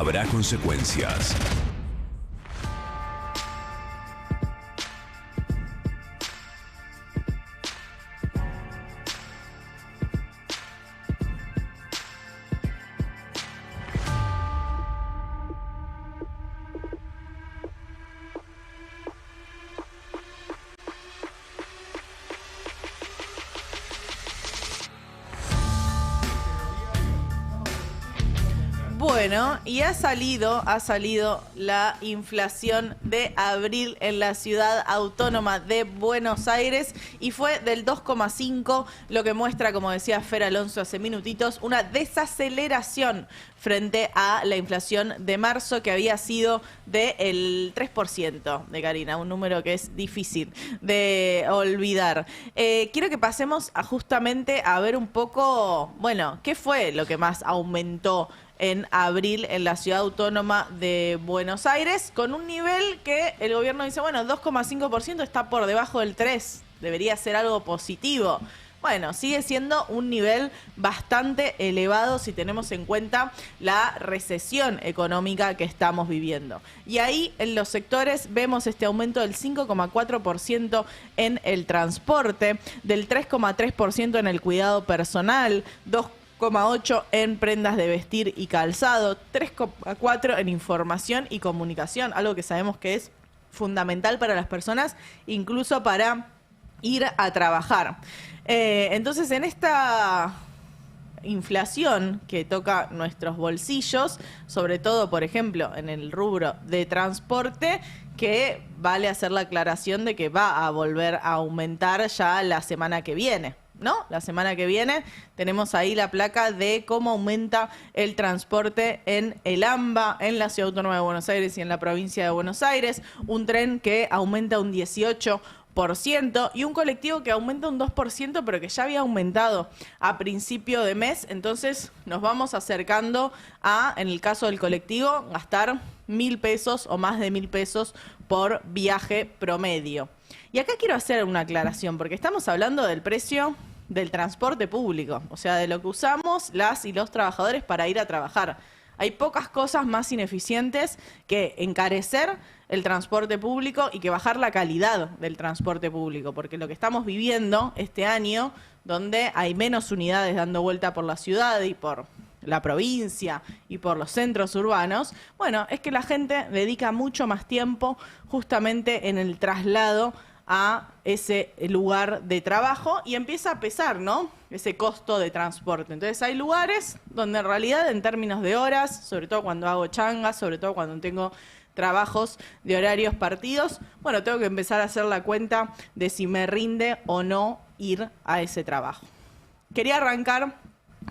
Habrá consecuencias. Bueno, y ha salido la inflación de abril en la ciudad autónoma de Buenos Aires y fue del 2,5, lo que muestra, como decía Fer Alonso hace minutitos, una desaceleración frente a la inflación de marzo, que había sido del 3% de Karina, un número que es difícil de olvidar. Quiero que pasemos justamente a ver un poco, bueno, qué fue lo que más aumentó en abril en la ciudad autónoma de Buenos Aires, con un nivel que el gobierno dice, bueno, 2,5% está por debajo del 3%, debería ser algo positivo. Bueno, sigue siendo un nivel bastante elevado si tenemos en cuenta la recesión económica que estamos viviendo. Y ahí en los sectores vemos este aumento del 5,4% en el transporte, del 3,3% en el cuidado personal, 2,8% en prendas de vestir y calzado, 3,4% en información y comunicación, algo que sabemos que es fundamental para las personas, incluso para ir a trabajar. Entonces, en esta inflación que toca nuestros bolsillos, sobre todo, por ejemplo, en el rubro de transporte, que vale hacer la aclaración de que va a volver a aumentar ya la semana que viene, ¿no? La semana que viene tenemos ahí la placa de cómo aumenta el transporte en el AMBA, en la Ciudad Autónoma de Buenos Aires y en la provincia de Buenos Aires. Un tren que aumenta un 18% y un colectivo que aumenta un 2%, pero que ya había aumentado a principio de mes. Entonces nos vamos acercando a, en el caso del colectivo, gastar 1.000 pesos o más de 1.000 pesos por viaje promedio. Y acá quiero hacer una aclaración, porque estamos hablando del precio del transporte público, o sea, de lo que usamos las y los trabajadores para ir a trabajar. Hay pocas cosas más ineficientes que encarecer el transporte público y que bajar la calidad del transporte público, porque lo que estamos viviendo este año, donde hay menos unidades dando vuelta por la ciudad y por la provincia y por los centros urbanos, bueno, es que la gente dedica mucho más tiempo justamente en el traslado a ese lugar de trabajo y empieza a pesar, ¿no?, ese costo de transporte. Entonces hay lugares donde en realidad en términos de horas, sobre todo cuando hago changas, sobre todo cuando tengo trabajos de horarios partidos, bueno, tengo que empezar a hacer la cuenta de si me rinde o no ir a ese trabajo. Quería arrancar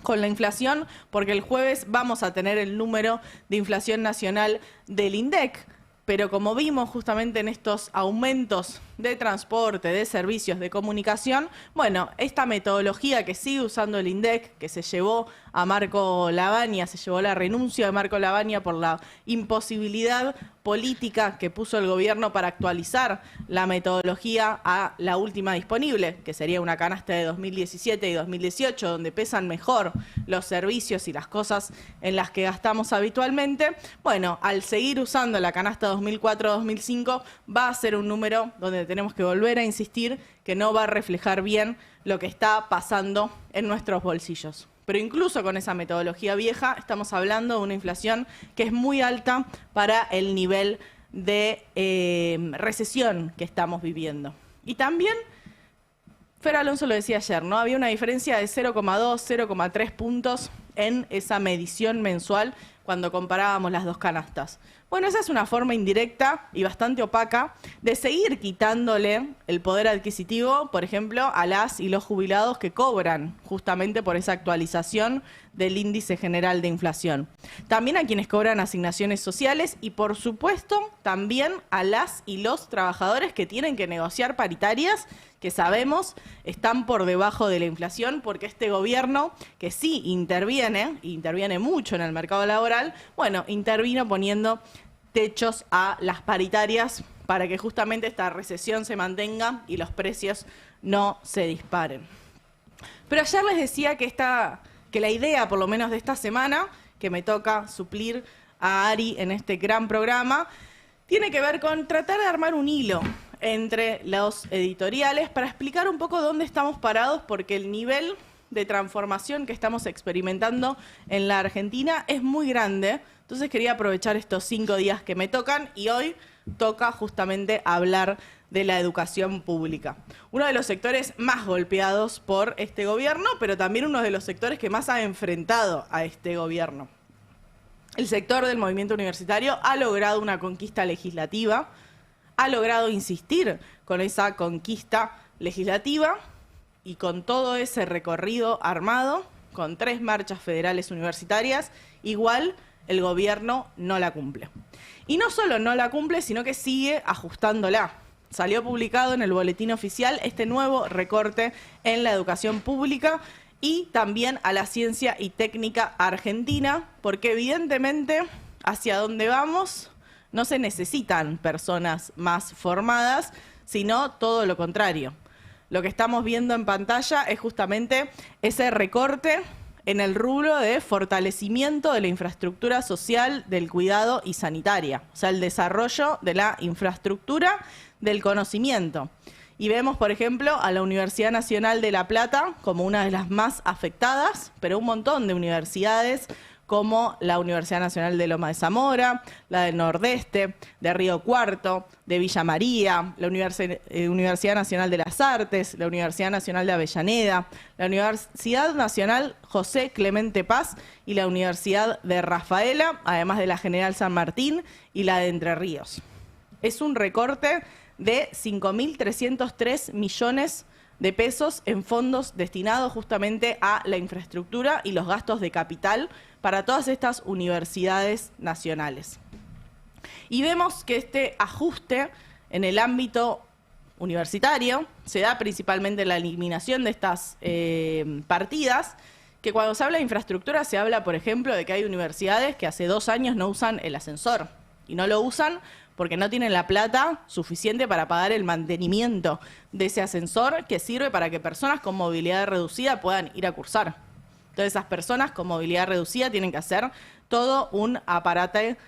con la inflación porque el jueves vamos a tener el número de inflación nacional del INDEC, pero como vimos justamente en estos aumentos de transporte, de servicios, de comunicación, bueno, esta metodología que sigue usando el INDEC, que se llevó a Marco Lavagna, se llevó la renuncia de Marco Lavagna por la imposibilidad política que puso el gobierno para actualizar la metodología a la última disponible, que sería una canasta de 2017 y 2018, donde pesan mejor los servicios y las cosas en las que gastamos habitualmente. Bueno, al seguir usando la canasta 2004-2005, va a ser un número donde tenemos que volver a insistir que no va a reflejar bien lo que está pasando en nuestros bolsillos. Pero incluso con esa metodología vieja estamos hablando de una inflación que es muy alta para el nivel de recesión que estamos viviendo. Y también, Fer Alonso lo decía ayer, ¿no? Había una diferencia de 0,2, 0,3 puntos en esa medición mensual cuando comparábamos las dos canastas. Bueno, esa es una forma indirecta y bastante opaca de seguir quitándole el poder adquisitivo, por ejemplo, a las y los jubilados que cobran justamente por esa actualización del índice general de inflación. También a quienes cobran asignaciones sociales y, por supuesto, también a las y los trabajadores que tienen que negociar paritarias, que sabemos están por debajo de la inflación, porque este gobierno, que sí interviene mucho en el mercado laboral, bueno, intervino poniendo techos a las paritarias para que justamente esta recesión se mantenga y los precios no se disparen. Pero ayer les decía que la idea, por lo menos de esta semana, que me toca suplir a Ari en este gran programa, tiene que ver con tratar de armar un hilo entre los editoriales para explicar un poco dónde estamos parados, porque el nivel de transformación que estamos experimentando en la Argentina es muy grande. Entonces quería aprovechar estos 5 días que me tocan y hoy toca justamente hablar de la educación pública. Uno de los sectores más golpeados por este gobierno, pero también uno de los sectores que más ha enfrentado a este gobierno. El sector del movimiento universitario ha logrado una conquista legislativa, ha logrado insistir con esa conquista legislativa y con todo ese recorrido armado, con 3 marchas federales universitarias, igual el gobierno no la cumple. Y no solo no la cumple, sino que sigue ajustándola. Salió publicado en el boletín oficial este nuevo recorte en la educación pública y también a la ciencia y técnica argentina, porque evidentemente hacia donde vamos no se necesitan personas más formadas, sino todo lo contrario. Lo que estamos viendo en pantalla es justamente ese recorte en el rubro de fortalecimiento de la infraestructura social, del cuidado y sanitaria, o sea, el desarrollo de la infraestructura del conocimiento. Y vemos, por ejemplo, a la Universidad Nacional de La Plata como una de las más afectadas, pero un montón de universidades como la Universidad Nacional de Loma de Zamora, la del Nordeste, de Río Cuarto, de Villa María, la Universidad Nacional de las Artes, la Universidad Nacional de Avellaneda, la Universidad Nacional José Clemente Paz y la Universidad de Rafaela, además de la General San Martín y la de Entre Ríos. Es un recorte de 5.303 millones de pesos en fondos destinados justamente a la infraestructura y los gastos de capital para todas estas universidades nacionales. Y vemos que este ajuste en el ámbito universitario se da principalmente en la eliminación de estas partidas, que cuando se habla de infraestructura se habla, por ejemplo, de que hay universidades que hace 2 años no usan el ascensor, y no lo usan porque no tienen la plata suficiente para pagar el mantenimiento de ese ascensor que sirve para que personas con movilidad reducida puedan ir a cursar. Entonces esas personas con movilidad reducida tienen que hacer todo un aparataje,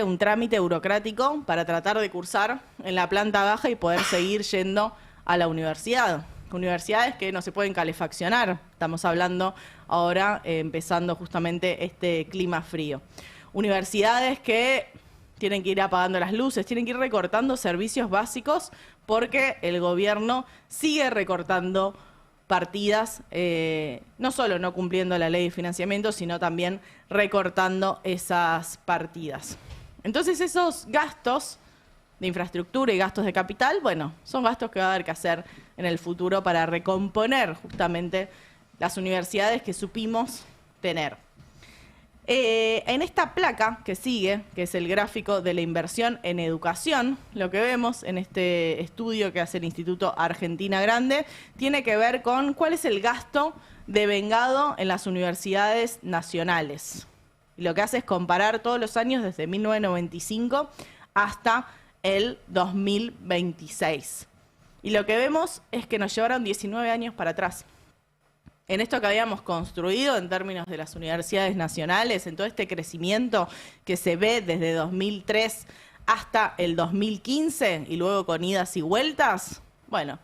un trámite burocrático para tratar de cursar en la planta baja y poder seguir yendo a la universidad. Universidades que no se pueden calefaccionar, estamos hablando ahora empezando justamente este clima frío. Universidades que tienen que ir apagando las luces, tienen que ir recortando servicios básicos porque el gobierno sigue recortando partidas, no solo no cumpliendo la ley de financiamiento, sino también recortando esas partidas. Entonces esos gastos de infraestructura y gastos de capital, bueno, son gastos que va a haber que hacer en el futuro para recomponer justamente las universidades que supimos tener. En esta placa que sigue, que es el gráfico de la inversión en educación, lo que vemos en este estudio que hace el Instituto Argentina Grande, tiene que ver con cuál es el gasto devengado en las universidades nacionales. Y lo que hace es comparar todos los años desde 1995 hasta el 2026. Y lo que vemos es que nos llevaron 19 años para atrás. En esto que habíamos construido en términos de las universidades nacionales, en todo este crecimiento que se ve desde 2003 hasta el 2015 y luego con idas y vueltas, bueno,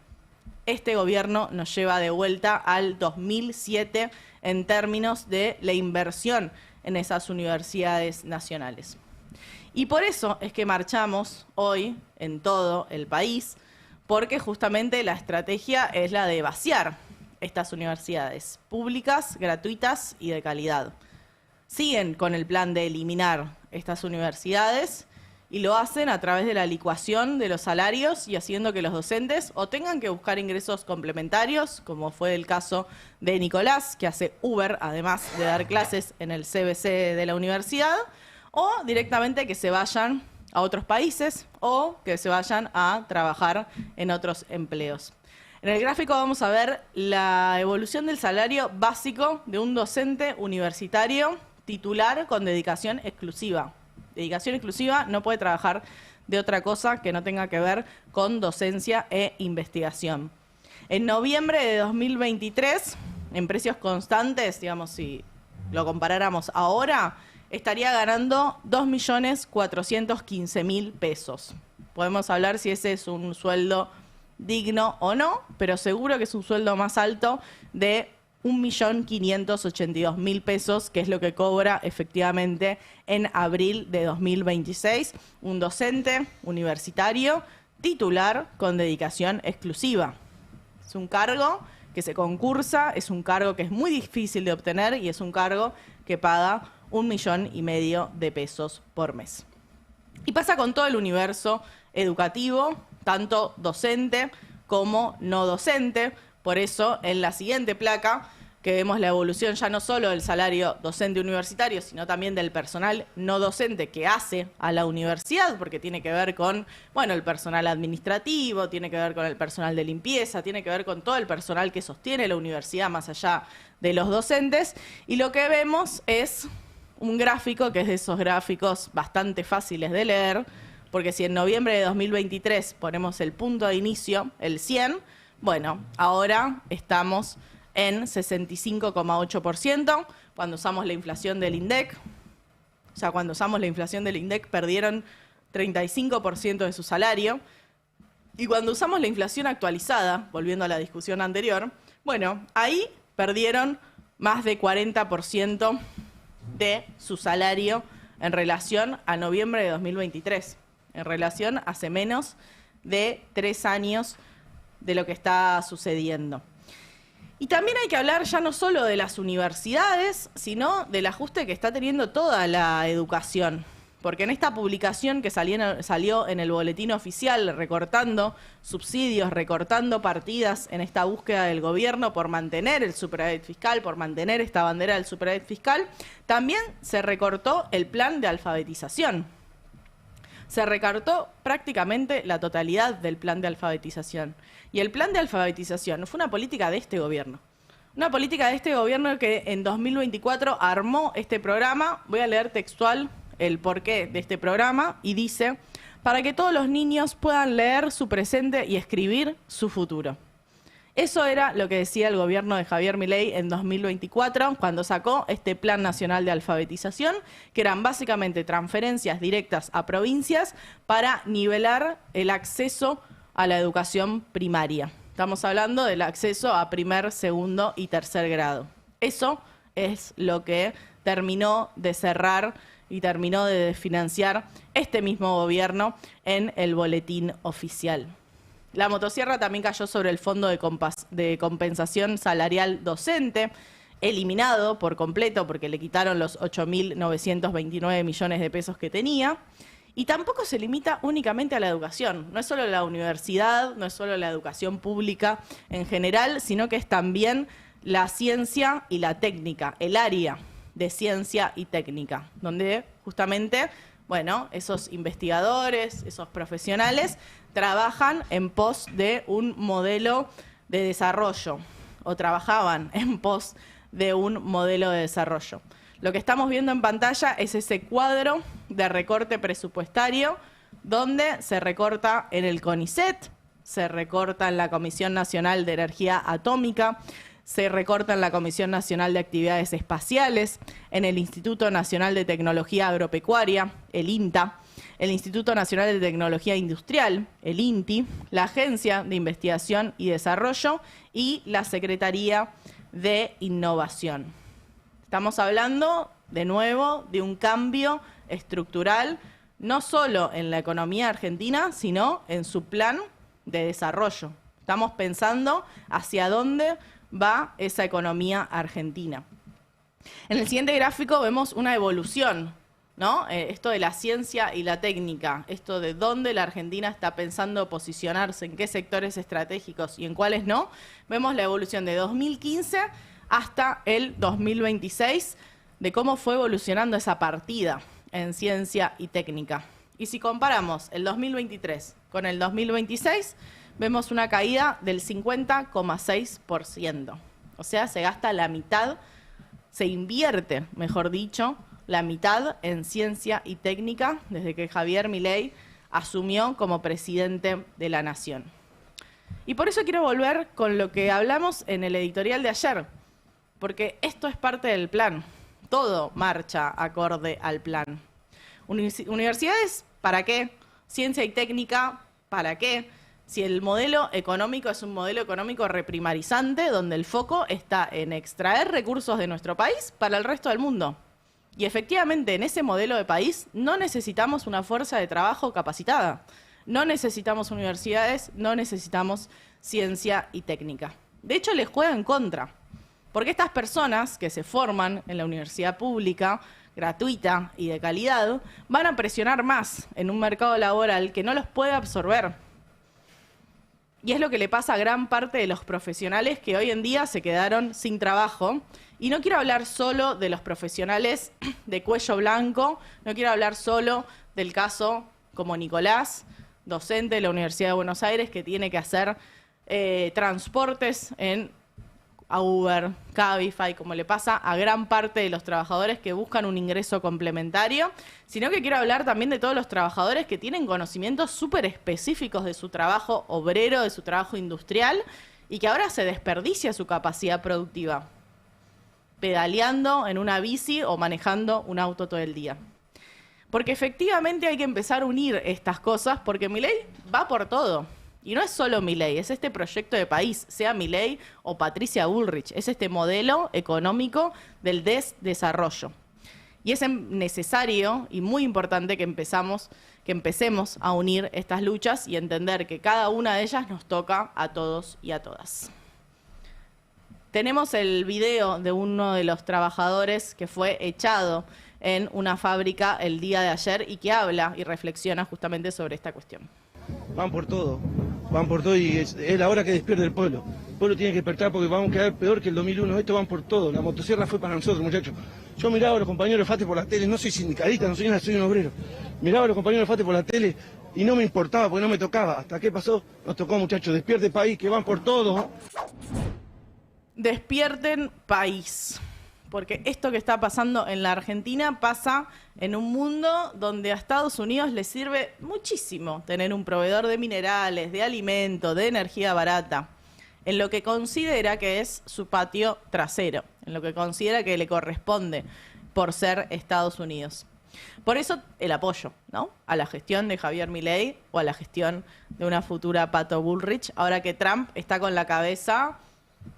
este gobierno nos lleva de vuelta al 2007 en términos de la inversión en esas universidades nacionales. Y por eso es que marchamos hoy en todo el país, porque justamente la estrategia es la de vaciar estas universidades públicas, gratuitas y de calidad. Siguen con el plan de eliminar estas universidades y lo hacen a través de la licuación de los salarios y haciendo que los docentes o tengan que buscar ingresos complementarios, como fue el caso de Nicolás, que hace Uber, además de dar clases en el CBC de la universidad, o directamente que se vayan a otros países o que se vayan a trabajar en otros empleos. En el gráfico vamos a ver la evolución del salario básico de un docente universitario titular con dedicación exclusiva. Dedicación exclusiva no puede trabajar de otra cosa que no tenga que ver con docencia e investigación. En noviembre de 2023, en precios constantes, digamos, si lo comparáramos ahora, estaría ganando 2.415.000 pesos. Podemos hablar si ese es un sueldo digno o no, pero seguro que es un sueldo más alto de 1.582.000 pesos, que es lo que cobra efectivamente en abril de 2026 un docente universitario titular con dedicación exclusiva. Es un cargo que se concursa, es un cargo que es muy difícil de obtener y es un cargo que paga 1,5 millones de pesos por mes. Y pasa con todo el universo educativo, tanto docente como no docente. Por eso, en la siguiente placa, que vemos la evolución ya no solo del salario docente universitario, sino también del personal no docente que hace a la universidad, porque tiene que ver con, bueno, el personal administrativo, tiene que ver con el personal de limpieza, tiene que ver con todo el personal que sostiene la universidad más allá de los docentes. Y lo que vemos es un gráfico que es de esos gráficos bastante fáciles de leer, porque si en noviembre de 2023 ponemos el punto de inicio, el 100, bueno, ahora estamos en 65,8%. Cuando usamos la inflación del INDEC, perdieron 35% de su salario. Y cuando usamos la inflación actualizada, volviendo a la discusión anterior, bueno, ahí perdieron más de 40% de su salario en relación a noviembre de 2023, en relación a hace menos de 3 años de lo que está sucediendo. Y también hay que hablar ya no solo de las universidades, sino del ajuste que está teniendo toda la educación. Porque en esta publicación que salió en el boletín oficial, recortando subsidios, recortando partidas en esta búsqueda del gobierno por mantener el superávit fiscal, por mantener esta bandera del superávit fiscal, también se recortó el plan de alfabetización. Se recortó prácticamente la totalidad del plan de alfabetización. Y el plan de alfabetización fue una política de este gobierno. Una política de este gobierno que en 2024 armó este programa. Voy a leer textual el porqué de este programa y dice: para que todos los niños puedan leer su presente y escribir su futuro. Eso era lo que decía el gobierno de Javier Milei en 2024, cuando sacó este Plan Nacional de Alfabetización, que eran básicamente transferencias directas a provincias para nivelar el acceso a la educación primaria. Estamos hablando del acceso a primer, segundo y tercer grado. Eso es lo que terminó de cerrar y terminó de desfinanciar este mismo gobierno en el boletín oficial. La motosierra también cayó sobre el Fondo de Compensación Salarial Docente, eliminado por completo porque le quitaron los 8.929 millones de pesos que tenía. Y tampoco se limita únicamente a la educación. No es solo la universidad, no es solo la educación pública en general, sino que es también la ciencia y la técnica, el área de ciencia y técnica, donde justamente, bueno, esos investigadores, esos profesionales trabajan en pos de un modelo de desarrollo o trabajaban en pos de un modelo de desarrollo. Lo que estamos viendo en pantalla es ese cuadro de recorte presupuestario donde se recorta en el CONICET, se recorta en la Comisión Nacional de Energía Atómica, se recorta en la Comisión Nacional de Actividades Espaciales, en el Instituto Nacional de Tecnología Agropecuaria, el INTA, el Instituto Nacional de Tecnología Industrial, el INTI, la Agencia de Investigación y Desarrollo y la Secretaría de Innovación. Estamos hablando, de nuevo, de un cambio estructural, no solo en la economía argentina, sino en su plan de desarrollo. Estamos pensando hacia dónde va esa economía argentina. En el siguiente gráfico vemos una evolución, ¿no? Esto de la ciencia y la técnica, esto de dónde la Argentina está pensando posicionarse, en qué sectores estratégicos y en cuáles no. Vemos la evolución de 2015 hasta el 2026, de cómo fue evolucionando esa partida en ciencia y técnica. Y si comparamos el 2023 con el 2026, vemos una caída del 50,6%. O sea, se gasta la mitad, se invierte, mejor dicho, la mitad en ciencia y técnica desde que Javier Milei asumió como presidente de la Nación. Y por eso quiero volver con lo que hablamos en el editorial de ayer, porque esto es parte del plan. todo marcha acorde al plan. Universidades, ¿para qué? Ciencia y técnica, ¿para qué? Si el modelo económico es un modelo económico reprimarizante, donde el foco está en extraer recursos de nuestro país para el resto del mundo. Y efectivamente, en ese modelo de país no necesitamos una fuerza de trabajo capacitada. No necesitamos universidades, no necesitamos ciencia y técnica. De hecho, les juega en contra. Porque estas personas que se forman en la universidad pública, gratuita y de calidad, van a presionar más en un mercado laboral que no los puede absorber. Y es lo que le pasa a gran parte de los profesionales que hoy en día se quedaron sin trabajo. Y no quiero hablar solo de los profesionales de cuello blanco, no quiero hablar solo del caso como Nicolás, docente de la Universidad de Buenos Aires, que tiene que hacer transportes en Uber, Cabify, como le pasa a gran parte de los trabajadores que buscan un ingreso complementario, sino que quiero hablar también de todos los trabajadores que tienen conocimientos súper específicos de su trabajo obrero, de su trabajo industrial, y que ahora se desperdicia su capacidad productiva, pedaleando en una bici o manejando un auto todo el día. Porque efectivamente hay que empezar a unir estas cosas, porque Milei va por todo. Y no es solo Milei, es este proyecto de país, sea Milei o Patricia Bullrich, es este modelo económico del desarrollo. Y es necesario y muy importante que empecemos a unir estas luchas y entender que cada una de ellas nos toca a todos y a todas. Tenemos el video de uno de los trabajadores que fue echado en una fábrica el día de ayer y que habla y reflexiona justamente sobre esta cuestión. Van por todo y es la hora que despierte el pueblo. El pueblo tiene que despertar porque vamos a quedar peor que el 2001. Esto van por todo. La motosierra fue para nosotros, muchachos. Yo miraba a los compañeros de FATE por la tele, no soy sindicalista, no soy nada, soy un obrero. Miraba a los compañeros de FATE por la tele y no me importaba porque no me tocaba. ¿Hasta qué pasó? Nos tocó, muchachos. Despierte país, que van por todo. Despierten país. Porque esto que está pasando en la Argentina pasa en un mundo donde a Estados Unidos le sirve muchísimo tener un proveedor de minerales, de alimentos, de energía barata, en lo que considera que es su patio trasero, en lo que considera que le corresponde por ser Estados Unidos. Por eso el apoyo, ¿no?, a la gestión de Javier Milei o a la gestión de una futura Pato Bullrich, ahora que Trump está con la cabeza,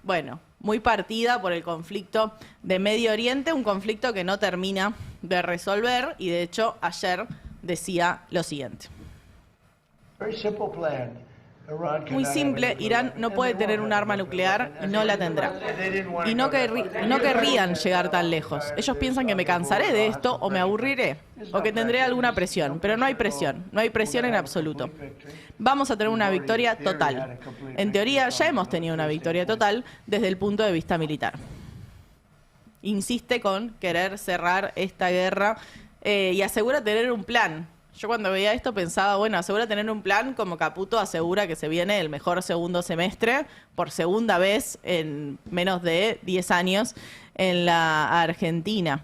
bueno, muy partida por el conflicto de Medio Oriente, un conflicto que no termina de resolver, y de hecho ayer decía lo siguiente. Muy simple, Irán no puede tener un arma nuclear y no la tendrá. Y no querrían llegar tan lejos. Ellos piensan que me cansaré de esto o me aburriré o que tendré alguna presión, pero no hay presión en absoluto. Vamos a tener una victoria total. En teoría ya hemos tenido una victoria total desde el punto de vista militar. Insiste con querer cerrar esta guerra y asegura tener un plan. Yo cuando veía esto pensaba, bueno, asegura tener un plan como Caputo asegura que se viene el mejor segundo semestre por segunda vez en menos de 10 años en la Argentina.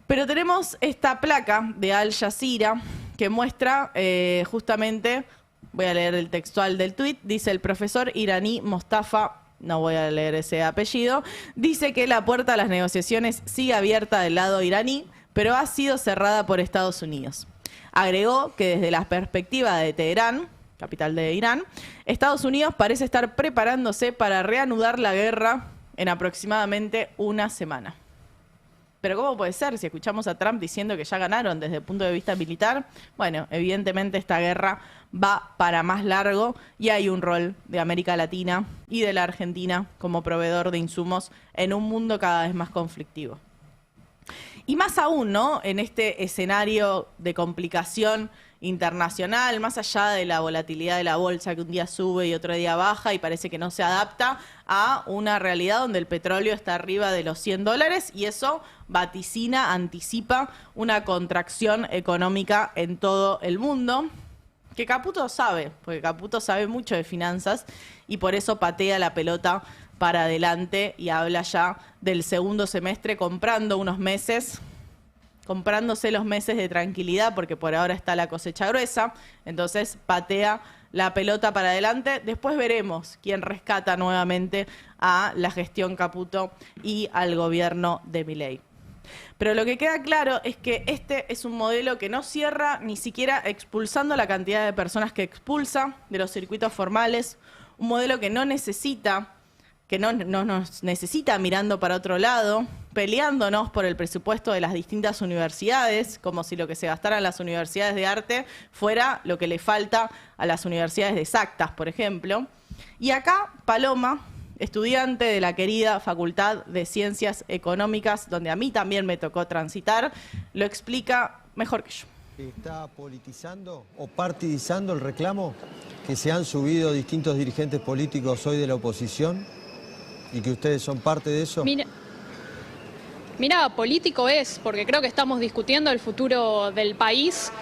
Pero tenemos esta placa de Al Jazeera que muestra justamente, voy a leer el textual del tuit, dice: el profesor iraní Mostafa, no voy a leer ese apellido, dice que la puerta a las negociaciones sigue abierta del lado iraní, pero ha sido cerrada por Estados Unidos. Agregó que desde la perspectiva de Teherán, capital de Irán, Estados Unidos parece estar preparándose para reanudar la guerra en aproximadamente una semana. Pero ¿cómo puede ser si escuchamos a Trump diciendo que ya ganaron desde el punto de vista militar? Bueno, evidentemente esta guerra va para más largo y hay un rol de América Latina y de la Argentina como proveedor de insumos en un mundo cada vez más conflictivo. Y más aún, ¿no?, en este escenario de complicación internacional, más allá de la volatilidad de la bolsa que un día sube y otro día baja y parece que no se adapta a una realidad donde el petróleo está arriba de los $100 y eso vaticina, anticipa una contracción económica en todo el mundo, que Caputo sabe, porque Caputo sabe mucho de finanzas y por eso patea la pelota para adelante y habla ya del segundo semestre comprando unos meses, comprándose los meses de tranquilidad porque por ahora está la cosecha gruesa, entonces patea la pelota para adelante. Después veremos quién rescata nuevamente a la gestión Caputo y al gobierno de Milei. Pero lo que queda claro es que este es un modelo que no cierra ni siquiera expulsando la cantidad de personas que expulsa de los circuitos formales, un modelo que no necesita, que no nos necesita mirando para otro lado, peleándonos por el presupuesto de las distintas universidades, como si lo que se gastara en las universidades de arte fuera lo que le falta a las universidades de exactas, por ejemplo. Y acá, Paloma, estudiante de la querida Facultad de Ciencias Económicas, donde a mí también me tocó transitar, lo explica mejor que yo. ¿Está politizando o partidizando el reclamo que se han subido distintos dirigentes políticos hoy de la oposición y que ustedes son parte de eso? Mira, político es, porque creo que estamos discutiendo el futuro del país,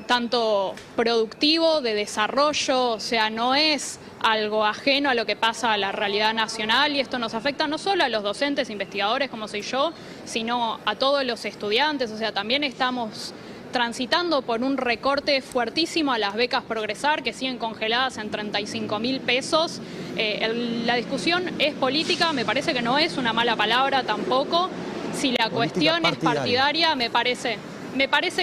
tanto productivo, de desarrollo, o sea, no es algo ajeno a lo que pasa a la realidad nacional, y esto nos afecta no solo a los docentes, investigadores como soy yo, sino a todos los estudiantes. O sea, también estamos transitando por un recorte fuertísimo a las becas Progresar, que siguen congeladas en 35.000 pesos. La discusión es política, me parece que no es una mala palabra tampoco. Si la cuestión es partidaria, me parece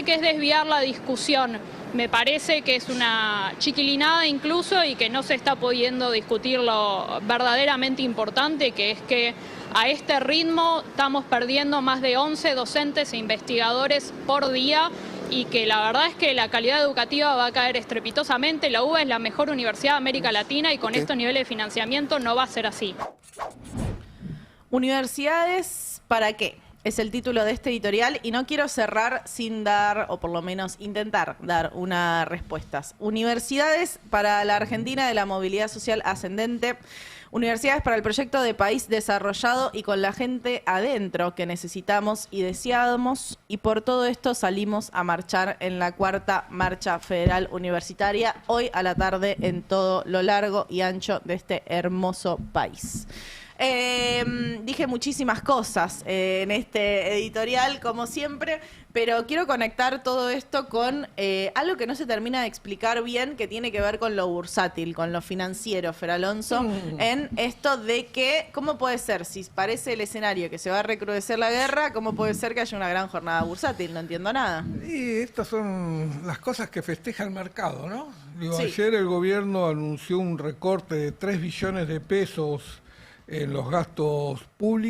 que es desviar la discusión. Me parece que es una chiquilinada incluso, y que no se está pudiendo discutir lo verdaderamente importante, que es que a este ritmo estamos perdiendo más de 11 docentes e investigadores por día, y que la verdad es que la calidad educativa va a caer estrepitosamente. La UBA es la mejor universidad de América Latina, y con estos niveles de financiamiento no va a ser así. ¿Universidades para qué? Es el título de este editorial, y no quiero cerrar sin dar, o por lo menos intentar dar, una respuesta. Universidades para la Argentina de la movilidad social ascendente, universidades para el proyecto de país desarrollado y con la gente adentro que necesitamos y deseamos, y por todo esto salimos a marchar en la 4ª Marcha Federal Universitaria, hoy a la tarde, en todo lo largo y ancho de este hermoso país. Dije muchísimas cosas en este editorial, como siempre, pero quiero conectar todo esto con algo que no se termina de explicar bien, que tiene que ver con lo bursátil, con lo financiero, Fer Alonso, en esto de que, ¿cómo puede ser? Si parece el escenario que se va a recrudecer la guerra, ¿cómo puede ser que haya una gran jornada bursátil? No entiendo nada. Y estas son las cosas que festeja el mercado, ¿no? Digo, Sí. Ayer el gobierno anunció un recorte de 3 billones de pesos en los gastos públicos.